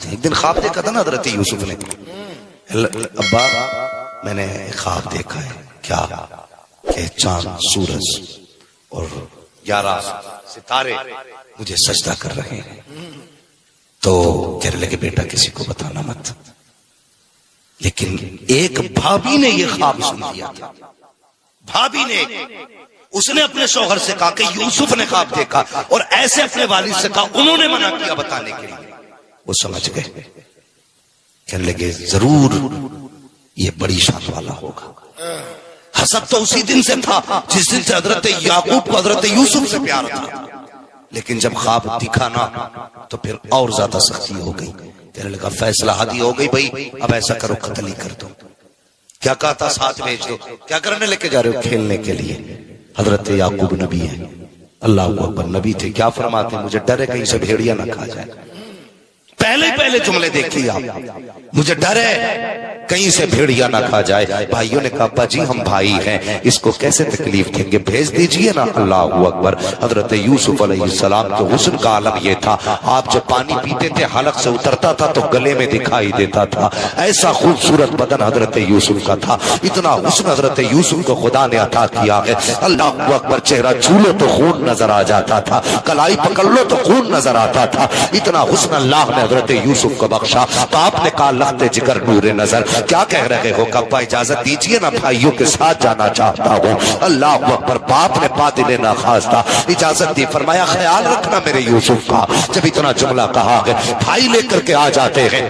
ہیں. ایک دن خواب دیکھا تھا نا حضرت یوسف نے, ابا میں نے خواب دیکھا ہے. کیا کہ چاند سورج اور 11 ستارے مجھے سجدہ کر رہے ہیں. تو کہنے لگے بیٹا کسی کو بتانا مت. لیکن ایک بھابی نے یہ خواب سن لیا تھا. بھابی نے, اس نے اپنے شوہر سے کہا کہ یوسف نے خواب دیکھا, اور ایسے اپنے والد سے کہا, انہوں نے منع کیا بتانے کے لیے. وہ سمجھ گئے. کہنے لگے ضرور یہ بڑی شان والا ہوگا. حسد تو اسی دن سے تھا جس دن سے حضرت یعقوب کو حضرت یوسف سے پیار تھا, لیکن جب خواب دکھا نا تو پھر اور زیادہ سختی ہو گئی. کہنے لگا فیصلہ حادی ہو گئی بھائی, اب ایسا کرو قتل ہی کر دو. کیا کہا تھا ساتھ بھیج دو. کیا کرنے لے کے جا رہے ہو؟ کھیلنے کے لیے. حضرت یعقوب نبی ہیں, اللہ اکبر, نبی تھے. کیا فرماتے ہیں؟ مجھے ڈر ہے کہیں سے بھیڑیا نہ کھا جائے. پہلے جملے دیکھیے آپ, مجھے ڈر ہے کہیں سے بھیڑیا نہ کھا جائے. بھائیوں نے کہا ابا جی ہم بھائی ہیں, اس کو کیسے تکلیف دیں گے, بھیج دیجئے نا. اللہ اکبر. حضرت یوسف علیہ السلام کے حسن کا عالم یہ تھا, آپ جب پانی پیتے تھے حلق سے اترتا تھا تو گلے میں دکھائی دیتا تھا. ایسا خوبصورت بدن حضرت یوسف کا تھا, اتنا حسن حضرت یوسف کو خدا نے عطا کیا ہے. اللہ اکبر. چہرہ چھولو تو خون نظر آ جاتا تھا, کلائی پکڑ لو تو خون نظر آتا تھا. اتنا حسن اللہ نے حضرت یوسف کو بخشا. تو آپ نے کہا لخت جگر نور نظر, کیا کہہ رہے ہو؟ کبا اجازت دیجئے نا, بھائیوں کے ساتھ جانا چاہتا ہوں. اللہ اکبر. باپ نے بات لینا خواستہ, اجازت دی. فرمایا خیال رکھنا میرے یوسف کا. جب اتنا جملہ کہا ہے, بھائی لے کر کے آ جاتے ہیں.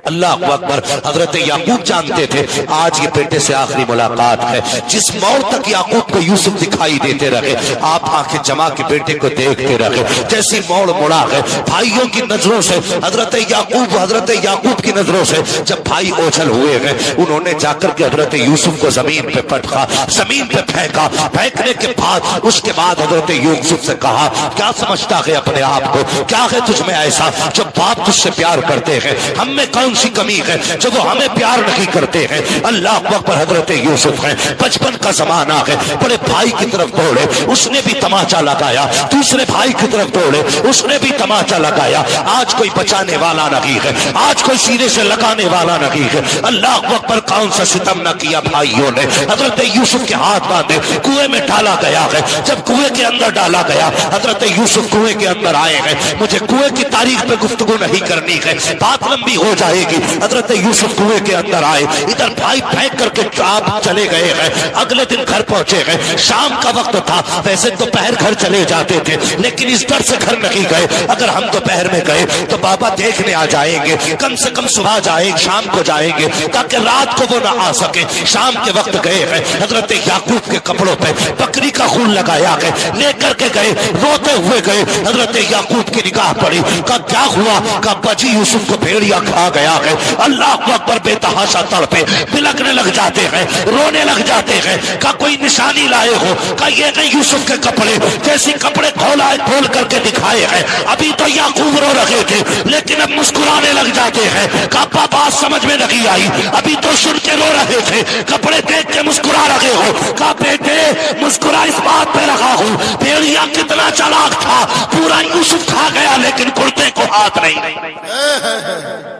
اللہ اکبر. حضرت یعقوب جانتے تھے آج یہ بیٹے سے آخری ملاقات ہے. جس موڑ تک یعقوب کو یوسف دکھائی دیتے رہے, آپ آنکھیں جما کے بیٹے کو دیکھتے رہے. جیسی موڑ مڑا ہے, بھائیوں کی نظروں سے حضرت یعقوب کی نظروں سے جب بھائی اوچھل ہوئے ہیں, انہوں نے جا کر کے حضرت یوسف کو زمین پہ پٹکا, زمین پہ پھینکا. پھینکنے کے بعد اس کے بعد حضرت یوسف سے کہا کیا سمجھتا ہے اپنے آپ کو, کیا ہے تجھ میں ایسا جو باپ تجھ سے پیار کرتے ہیں, ہم میں کون سی کمی ہے جو وہ ہمیں پیار نہیں کرتے ہیں. اللہ اکبر. حضرت یوسف ہیں, بچپن کا زمانہ ہے, بڑے بھائی کی طرف دوڑے, اس نے بھی تماچا لگایا. دوسرے بھائی کی طرف دوڑے, اس نے بھی تماچا لگایا. آج کوئی بچانے والا نہیں ہے, آج کوئی سینے سے لگانے والا نہیں ہے. اللہ اکبر. کون سا ستم نہ کیا بھائیوں نے. حضرت یوسف کے ہاتھ باندھے کنویں میں ڈالا گیا ہے. جب کنویں کے اندر ڈالا گیا, حضرت یوسف کنویں کے اندر آئے ہیں. مجھے کنویں کی تاریخ پہ گفتگو نہیں کرنی ہے, بات لمبی ہو جائے گی. حضرت یوسف کنویں کے اندر آئے, ادھر بھائی پھینک کر کے آپ چلے گئے ہیں. اگلے دن گھر پہنچے ہیں, شام کا وقت تھا. ویسے دوپہر گھر چلے جاتے تھے, لیکن اس ڈر سے گھر نہیں گئے اگر ہم دوپہر میں گئے تو بابا دیکھنے آ جائیں گے, کم سے کم صبح جائیں, شام کو جائیں گے, تاکہ رات کو وہ نہ آ سکے. شام کے وقت گئے ہیں, حضرت یعقوب کے کپڑوں پہ بکری کا خون لگایا ہے, لے کر کے گئے, روتے ہوئے گئے. حضرت یعقوب کی نگاہ پڑی, کہا کیا ہوا؟ کہا بچی یوسف کو بھیڑیا کھا گیا ہے. اللہ اکبر. بے تحاشا تڑپے, بلکنے لگ جاتے ہیں, رونے لگ جاتے ہیں. کہا کوئی نشانی لائے ہو؟ کہا یہ نہیں یوسف کے کپڑے. جیسی کپڑے کھول کر کے دکھائے ہیں, ابھی تو یعقوب رو رہے تھے لیکن اب مسکرانے لگ جاتے ہیں. کہا بات سمجھ میں نہیں آئی, ابھی تو سن کے رو رہے تھے, کپڑے دیکھ کے مسکرا رہے ہو. کہا بیٹے مسکرا اس بات پہ رہا ہوں, بھیڑیا کتنا چالاک تھا, پورا یوسف کھا گیا لیکن کرتے کو ہاتھ نہیں.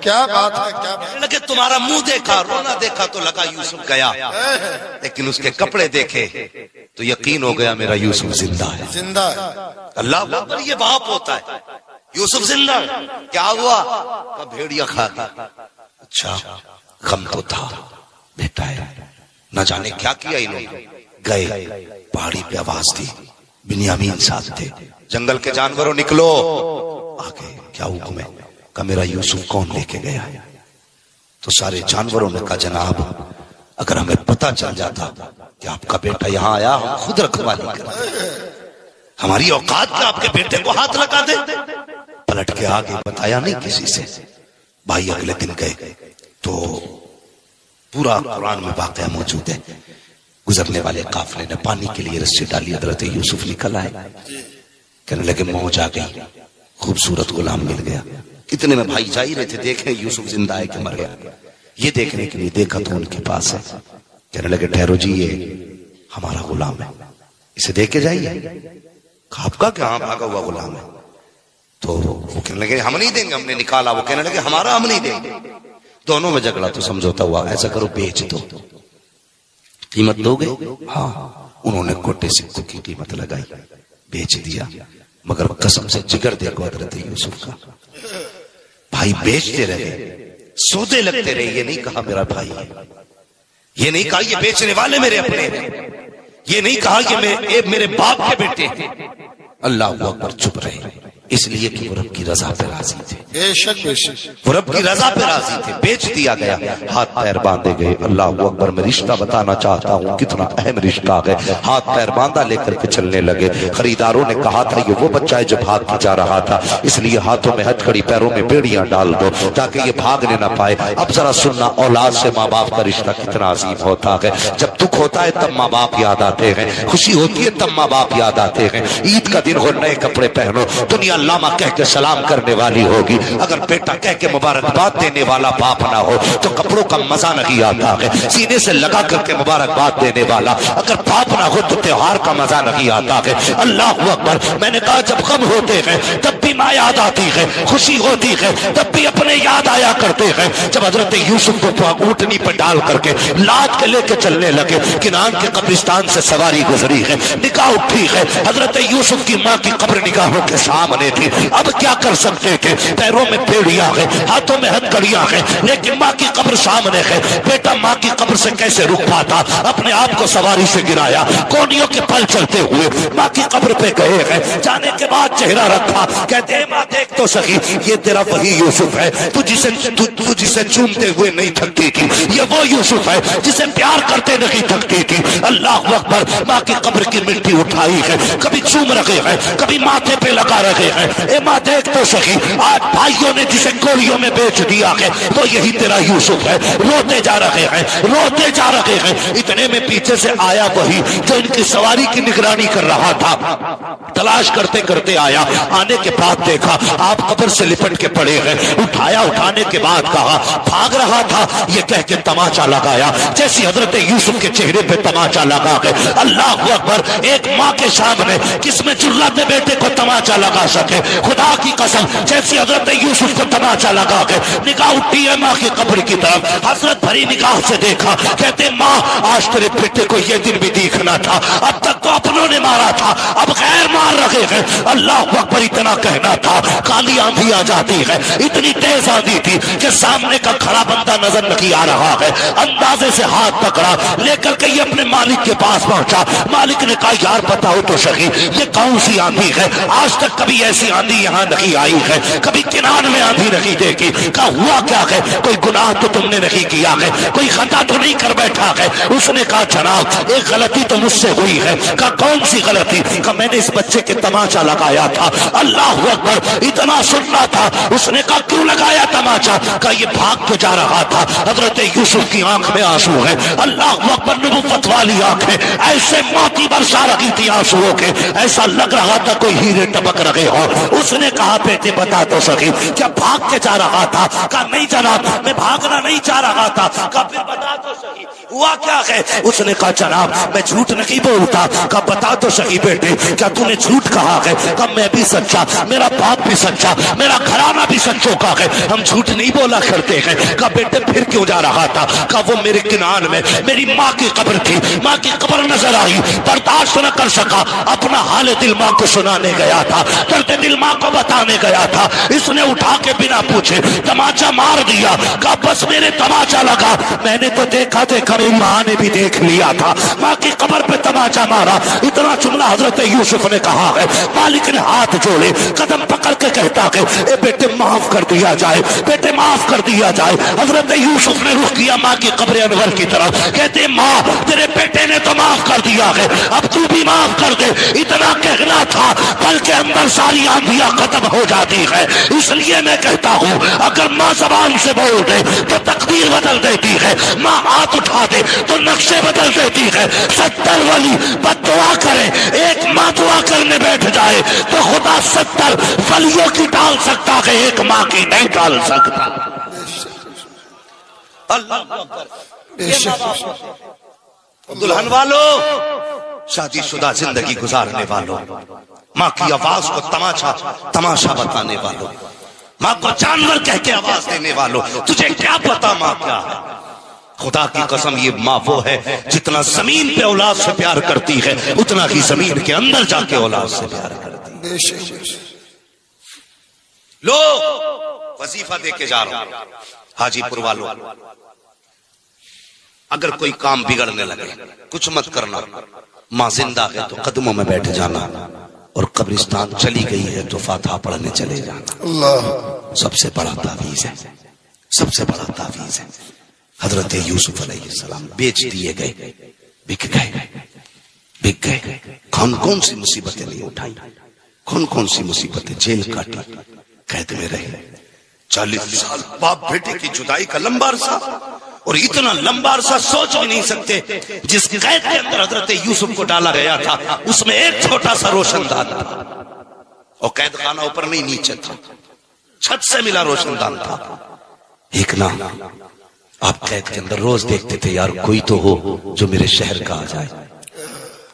کیا بات ہے, کیا لگے تمہارا منہ دیکھا, رونا دیکھا تو لگا یوسف گیا, لیکن اس کے کپڑے دیکھے تو یقین ہو گیا میرا یوسف زندہ ہے. زندہ ہے. اللہ اکبر. یہ باپ ہوتا ہے. یوسف زندہ, کیا ہوا؟ بھیڑیا کھا گیا. اچھا غم تو تھا, بیٹا ہے, نہ جانے کیا کیا انہوں نے. گئے, پہاڑی پہ آواز دی, بنیامین ساتھ تھے. جنگل کے جانوروں نکلو. آگے کیا حکم ہے؟ کہ میرا یوسف کون لے کے گیا ہے؟ تو سارے جانوروں نے کہا جناب اگر ہمیں پتہ چل جاتا کہ آپ کا بیٹا یہاں آیا, ہم خود رکھوالی کرتے, ہماری اوقات میں آپ کے بیٹے کو ہاتھ لگا دے. پلٹ کے آگے بتایا نہیں کسی سے. بھائی اگلے دن گئے تو پورا قرآن میں واقعہ موجود ہے. گزرنے والے قافلے نے پانی کے لیے رسی ڈالی, حضرت یوسف نکل آئے. کہنے لگے موج آ گئی, خوبصورت غلام مل گیا. اتنے میں بھائی جا ہی رہے تھے, دیکھیں یوسف زندہ ہے کہ مر گیا. یہ دیکھنے کے لیے دیکھا تو ان کے پاس ہے. کہنے لگے ٹھہرو جی, یہ ہمارا غلام ہے, اسے دے کے جائیے. آپ کا کہاں بھاگا ہوا غلام ہے؟ تو وہ کہنے لگے ہم نہیں دیں گے، ہم نے نکالا، وہ کہنے لگے ہمارا ہم نہیں دیں گے، دونوں میں جھگڑا تو سمجھوتا ہوا، ایسا کرو بیچ دو، قیمت دو گے؟ ہاں، انہوں نے کوٹے سکوں کی قیمت لگائی، بیچ دیا، مگر قسم سے جگر دیکھو حضرت یوسف کا، بھائی بیچتے رہے، سودے لگتے رہے، یہ نہیں کہا میرا بھائی ہے، یہ نہیں کہا یہ بیچنے والے میرے اپنے ہیں، یہ نہیں کہا یہ میرے باپ کے بیٹے ہیں، اللہ اکبر، چپ رہے، اس لیے کہ وہ رب کی رضا پہ راضی تھے، بے شک بے شک، وہ رب کی رضا پہ راضی تھے، بیچ دیا گیا، ہاتھ پیر باندھے گئے، اللہ اکبر، میں رشتہ بتانا چاہتا ہوں کتنا اہم رشتہ ہے، ہاتھ پیر باندھا لے کر کے چلنے لگے، خریداروں نے کہا تھا یہ وہ بچہ ہے جو بھاگ کے جا رہا تھا، اس لیے ہاتھوں میں ہتھکڑی پیروں میں بیڑیاں ڈال دو تاکہ یہ بھاگنے نہ پائے۔ اب ذرا سننا، اولاد سے ماں باپ کا رشتہ کتنا عظیم ہوتا ہے، جب دکھ ہوتا ہے تب ماں باپ یاد آتے ہیں، خوشی ہوتی ہے تب ماں باپ یاد آتے ہیں، عید کا دن ہو نئے کپڑے پہنو، دنیا لاما کہہ کے سلام کرنے والی ہوگی، اگر بیٹا کہہ کے مبارکباد دینے والا باپ نہ ہو تو کپڑوں کا مزہ نہیں آتا ہے، سینے سے لگا کر کے مبارکباد دینے والا اگر باپ نہ ہو تو تہوار کا مزہ نہیں آتا ہے۔ اللہ اکبر، میں نے کہا جب غم ہوتے ہیں تب بھی ماں یاد آتی ہے، خوشی ہوتی ہے تب بھی اپنے یاد آیا کرتے ہیں۔ جب حضرت یوسف کو اونٹنی پر ڈال کر کے لاد کے لے کے چلنے لگے، کنعان کے قبرستان سے سواری گزری ہے، نگاہ اٹھی ہے، حضرت یوسف کی ماں کی قبر نگاہوں کے سامنے تھی، اب کیا کر سکتے تھے، پیروں میں بیڑیاں ہیں، ہاتھوں میں ہتھکڑیاں ہیں، لیکن ماں کی قبر سامنے ہے، بیٹا ماں کی قبر سے کیسے رک پاتا، اپنے آپ کو سواری سے گرایا، کونیوں کے پل چلتے ہوئے ماں کی قبر پہ گئے ہیں، جانے کے بعد چہرہ رکھا، کہتے ہیں ماں دیکھ تو سکی، یہ تیرا وہی یوسف ہے، تو جسے چومتے ہوئے نہیں تھکتی تھی، یہ وہ یوسف ہے جسے پیار کرتے نہیں تھکتی تھی۔ اللہ اکبر، ماں کی قبر کی مٹی اٹھائی ہے، کبھی چوم رہے ہیں، کبھی ماتھے پہ لگا رہے ہیں، اے ماں دیکھ تو سکی، آج بھائیوں نے جسے گولیوں میں بیچ دیا ہے وہ یہی تیرا یوسف ہے، روتے جا رہے ہیں، روتے جا رہے ہیں، اتنے میں پیچھے سے آیا وہی جو ان کی سواری کی نگرانی کر رہا تھا، تلاش کرتے کرتے آیا، آنے کے بعد دیکھا آپ قبر سے لپٹ کے پڑے ہیں، اٹھایا، اٹھانے کے بعد کہا بھاگ رہا تھا، یہ کہہ کے تماچا لگایا، جیسی حضرت یوسف کے چہرے پہ تماچا لگا ہے۔ اللہ اکبر، ایک ماں کے سامنے کس میں جرأت بیٹے کو تماچا لگا سکے، خدا کی قسم جیسی حضرت یوسف کو تماچا لگا کے نگاہ اٹھی ہے ماں کی قبر کی طرف، حسرت بھری نگاہ سے دیکھا، کہتے ماں آج تیرے بیٹے کو یہ دن بھی دیکھنا تھا، اب تک تو اپنوں نے مارا تھا، اب غیر مار رہے ہیں۔ اللہ اکبر، اتنا کہنا تھا، کالی آندھی آ جاتی ہے، اتنی تیز آندھی تھی کہ سامنے کا کھڑا بندہ نظر نہیں آ رہا ہے، اندازے سے ہاتھ پکڑا، لے کر کے یہ اپنے مالک کے پاس پہنچا، مالک نے کہا یار بتاؤ تو صحیح یہ کون سی آندھی ہے، آج تک کبھی ایسی آندھی یہاں نہیں آئی ہے، کبھی کنعان میں آندھی نہیں دیکھی، کہا ہوا کیا ہے، کوئی گناہ تو تم نے نہیں کیا ہے، کوئی خطا تو نہیں کر بیٹھا ہے، اس نے کہا جناب ایک غلطی تو مجھ سے ہوئی ہے، کہا کون سی غلطی، کہا میں نے اس بچے کے تماچا لگایا تھا۔ اللہ اکبر، اتنا سننا تھا، اس نے کہا کیوں لگایا تماچا، کہا یہ بھاگ کے جا رہا تھا، حضرت یوسف کی آنکھ میں آنسو ہے، اللہ اکبر، نبوت والی آنکھیں ایسے موتی برسا رہی تھی آنسوؤں کے، ایسا لگ رہا تھا کوئی ہیرے ٹپک رہے ہو۔ اس نے کہا بیٹے بتا تو سکی کیا بھاگ کے جا رہا تھا، کہا نہیں جناب میں بھاگنا نہیں چاہ رہا تھا، کہا پھر بتا تو سکی ہوا کیا ہے، اس نے کہا جناب میں جھوٹ نہیں بولتا، کہا بتا تو سکی بیٹے کیا تو نے جھوٹ کہا ہے، کہا میں بھی سچا، میرا باپ بھی سچا، میرا گھرانہ بھی سچوں کا ہے، ہم جھوٹ نہیں بولا کرتے ہیں، کہا بیٹے پھر کیوں جا رہا تھا، کہا وہ میرے کنعان میں میری ماں کی قبر تھی، ماں کی قبر نظر آئی، برداشت نہ کر سکا، اپنا حال دل ماں کو سنانے گیا تھا، درد دل ماں کو بتانے گیا تھا، اس نے اٹھا کے بنا پوچھے تماچا مار دیا، کہا بس میرے تماچا لگا، میں نے تو دیکھا میری ماں نے بھی دیکھ لیا تھا، ماں کی قبر پہ تماچا مارا، اتنا جملہ حضرت یوسف نے کہا ہے، مالک نے ہاتھ جوڑے قدم پکڑ کے کہتا ہے اے بیٹے معاف کر دیا جائے، بیٹے معاف کر دیا جائے۔ حضرت یوسف نے رخ کیا ماں کی قبر انور کی طرف، کہتے ماں تیرے بیٹے نے تو معاف کر دیا ہے، اب تو بھی معاف کر دے، اتنا کہنا تھا پل کے اندر ساری آندھیاں ختم ہو جاتی ہے، اس لیے میں کہتا ہوں اگر ماں زبان سے بول دے تو تقدیر بدل دیتی ہے، ماں ہاتھ اٹھا دے تو نقشے بدل دیتی ہے، 70 ولی بد دعا کرے، ایک ماں دعا کرنے بیٹھ جائے تو خدا 70 ولیوں کی ڈال سکتا ہے، ایک ماں کی نہیں ڈال سکتا۔ اللہ دلہن والو، شادی شدہ زندگی گزارنے والوں، ماں کی آواز کو تماشا بتانے والوں، ماں کو جانور کہہ کے آواز دینے والوں، تجھے کیا پتا ماں کیا ہے؟ خدا کی قسم یہ ماں وہ ہے جتنا زمین پہ اولاد سے پیار کرتی ہے اتنا ہی زمین کے اندر جا کے اولاد سے پیار کرتی ہے۔ بے شک بے شک۔ لو وظیفہ دے کے جا رہا ہوں حاجی پور والوں، اگر کوئی کام بگڑنے لگے کچھ مت کرنا، ماں زندہ ہے تو قدموں میں بیٹھ جانا، اور قبرستان چلی گئی ہے تو فاتحہ پڑھنے چلے جانا۔ اللہ سب سے بڑا تعویذ ہے، سب سے بڑا تعویذ ہے۔ حضرت یوسف علیہ السلام بیچ دیے گئے، بک گئے، کون سی مصیبتیں نہیں اٹھائی، کون سی مصیبتیں، جیل کاٹی، قید میں رہے 40 سال، باپ بیٹے کی جدائی کا لمبا عرصہ، اور اتنا لمبا عرصہ سوچ بھی نہیں سکتے جس قید کے اندر حضرت یوسف کو ڈالا گیا تھا اس میں ایک چھوٹا سا روشن دان تھا، اور قید خانہ اوپر نہیں نیچے تھا، چھت سے ملا روشن دان تھا۔ ایک نا آپ قید کے اندر روز دیکھتے تھے یار کوئی تو ہو جو میرے شہر کا آ جائے،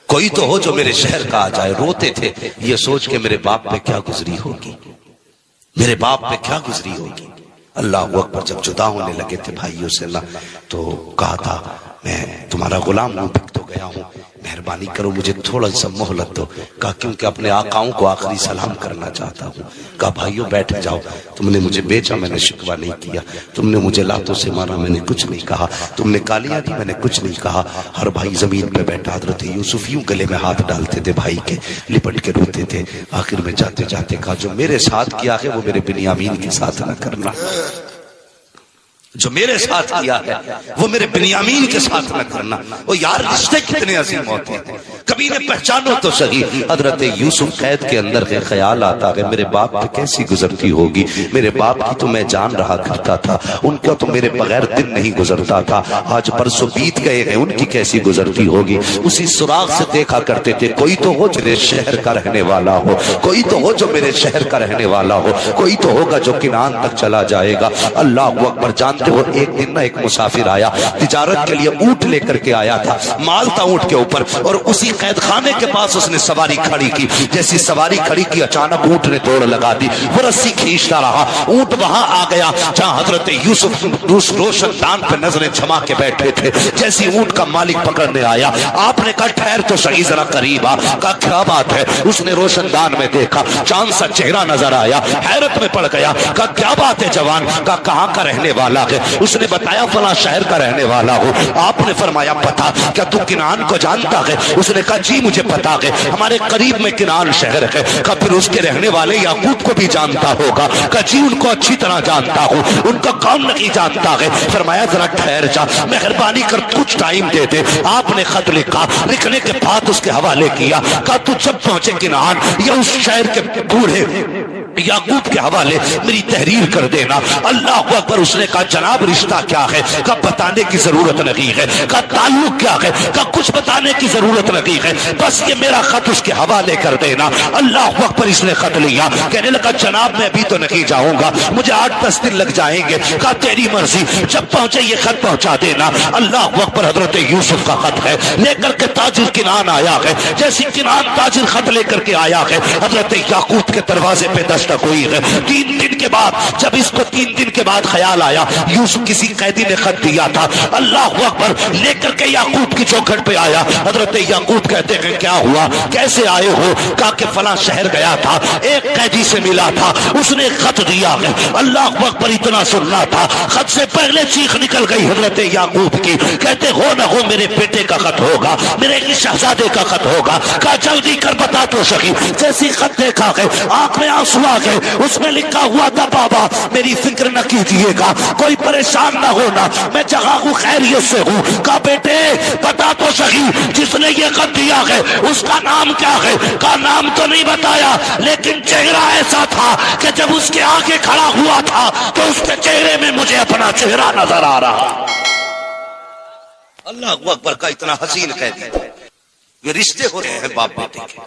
کوئی تو ہو جو میرے شہر کا آ جائے۔ روتے تھے یہ سوچ کے میرے باپ پہ کیا گزری ہوگی، میرے باپ پہ کیا گزری ہوگی۔ اللہ اکبر، جب جدا ہونے لگے تھے بھائیوں سے اللہ، تو کہا تھا میں تمہارا غلام ہوں، بک تو گیا ہوں، مہربانی کرو مجھے تھوڑا سا مہلت دو۔ کہا کیونکہ اپنے آقاؤں کو آخری سلام کرنا چاہتا ہوں۔ کہا بھائیوں بیٹھ جاؤ، تم نے مجھے بیچا میں نے شکوہ نہیں کیا، تم نے مجھے لاتوں سے مارا میں نے کچھ نہیں کہا، تم نے گالیاں دی میں نے کچھ نہیں کہا۔ ہر بھائی زمین پہ بیٹھا، حضرت یوسف یوں گلے میں ہاتھ ڈالتے تھے بھائی کے، لپٹ کے روتے تھے۔ آخر میں جاتے جاتے کہا جو میرے ساتھ کیا ہے وہ میرے بنیامین کے ساتھ نہ کرنا، جو میرے ساتھ کیا ہے وہ میرے بنیامین کے ساتھ نہ کرنا۔ وہ یار رشتے کتنے عظیم ہوتے ہیں، کبھی نے پہچانو تو صحیح۔ حضرت یوسف قید کے اندر کے خیال آتا ہے میرے باپ پہ کیسی گزرتی ہوگی، میرے باپ کی تو میں جان رہا کرتا تھا، ان کا تو میرے بغیر دن نہیں گزرتا تھا، آج پرسوں بیت گئے ہیں، ان کی کیسی گزرتی ہوگی۔ اسی سراغ سے دیکھا کرتے تھے کوئی تو ہو جو میرے شہر کا رہنے والا ہو، کوئی تو ہو جو میرے شہر کا رہنے والا ہو، کوئی تو ہوگا جو کنعان تک چلا جائے گا۔ اللہ اکبر، جانتے وہ ایک دن نہ ایک مسافر آیا، تجارت کے لیے اونٹ لے کر کے آیا تھا، مال تھا اونٹ کے اوپر، اور اسی قید خانے کے پاس اس نے سواری کھڑی کی۔ جیسی سواری کھڑی کی اچانک اونٹ نے دوڑ لگا دی، وہ رسی کھینچتا رہا، اونٹ وہاں آ گیا جہاں حضرت یوسف روشن دان پہ نظریں جما کے بیٹھے تھے۔ جیسی اونٹ کا مالک پکڑنے آیا، آپ نے کہا ٹھہر تو صحیح ذرا قریب آ۔ کہا کیا بات ہے؟ اس نے روشن دان میں دیکھا، چاند سا چہرہ نظر آیا، حیرت میں پڑ گیا۔ کہا کیا بات ہے جوان؟ کہا کہاں کا رہنے والا ہے؟ اس نے بتایا فلاں شہر کا رہنے والا ہو۔ آپ نے فرمایا پتا، کیا تو کنعان کو جانتا ہے؟ اس نے کہا جی مجھے پتا ہے، ہمارے قریب میں کنعان شہر ہے۔ کہا پھر اس کے رہنے والے یعقوب کو بھی جانتا ہوگا؟ کہا جی ان کو اچھی طرح جانتا ہوں، ان کا کون نہیں جانتا ہے؟ فرمایا ذرا ٹھہر جا، مہربانی کر کچھ ٹائم دے دے۔ آپ نے خط لکھا، لکھنے کے بعد اس کے حوالے کیا، کہا تو جب پہنچے کنعان یا اس شہر کے بوڑھے یعقوب کے حوالے میری تحریر کر دینا۔ اللہ اکبر، اس نے کہا جناب رشتہ کیا ہے؟ کہا بتانے کی ضرورت نہیں ہے۔ کہا تعلق کیا ہے؟ کہا کچھ بتانے کی ضرورت نہیں ہے، بس یہ میرا خط اس کے حوالے کر دینا۔ اللہ اکبر، اس نے خط لیا، کہنے لگا جناب میں ابھی تو نہیں جاؤں گا، مجھے 8-10 دن لگ جائیں گے۔ کہا تیری مرضی، جب پہنچے یہ خط پہنچا دینا۔ اللہ اکبر، حضرت یوسف کا خط ہے، لے کر کے تاجر کنعان آیا ہے۔ جیسی کنعان تاجر خط لے کر کے آیا ہے، حضرت یعقوب کے دروازے پہ دستک ہوئی ہے۔ 3 دن کے بعد جب اس کو 3 دن کے بعد خیال آیا یوسف کسی قیدی نے خط دیا تھا، اللہ اکبر، لے کر کے یعقوب کی چوکھٹ پہ آیا۔ حضرت یعقوب کہتے ہیں کیا ہوا، کیسے آئے ہو؟ کہا کہ فلاں شہر گیا تھا، ایک قیدی سے ملا تھا، اس نے خط دیا ہے۔ اللہ اکبر، اتنا سننا تھا، خط سے پہلے چیخ نکل گئی حضرت یعقوب کی، کہتے ہو نہ ہو میرے بیٹے کا خط ہوگا، میرے شہزادے کا خط ہوگا۔ کہا جلدی کر بتا تو سکی۔ جیسی خط دیکھا ہے آنکھ میں آنسو آ گئے، اس میں لکھا ہوا تھا بابا میری فکر نہ کیجیے گا، کوئی پریشان نہ ہونا، میں جگہ ہوں خیریت سے ہوں۔ کہا بیٹے بتا تو صحیح جس نے یہ خط دیا ہے اس کا نام کیا ہے؟ کہا نام تو نہیں بتایا، لیکن چہرہ ایسا تھا کہ جب اس کے آگے کھڑا ہوا تھا تو اس کے چہرے میں مجھے اپنا چہرہ نظر آ رہا۔ اللہ اکبر کا اتنا حسین قیدی، یہ رشتے ہو رہے ہیں باپ بیٹے کے۔